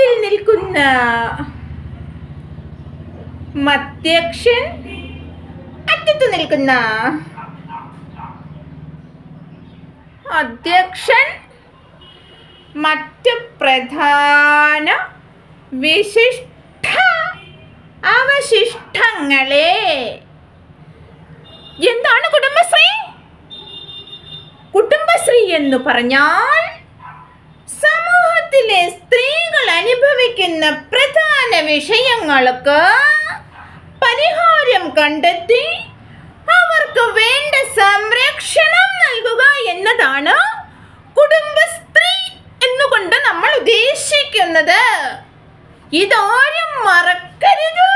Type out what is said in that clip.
സമൂഹത്തിൽ നിൽക്കുന്ന മധ്യക്ഷൻ, അറ്റത്തു നിൽക്കുന്ന അധ്യക്ഷൻ, മറ്റ് പ്രധാന വിശിഷ്ട അവശിഷ്ടങ്ങളെ. എന്താണ് കുടുംബശ്രീ? കുടുംബശ്രീ എന്ന് പറഞ്ഞാൽ സമൂഹത്തിലെ സ്ത്രീകൾ അനുഭവിക്കുന്ന പ്രധാന വിഷയങ്ങൾക്ക് പരിഹാരം കണ്ടെത്തി അവർക്ക് വേണ്ട സംരക്ഷണം നൽകുക എന്നതാണ് കുടുംബശ്രീ എന്നുകൊണ്ട് നമ്മൾ ഉദ്ദേശിക്കുന്നത്. ഇതാരും മറക്കരുത്.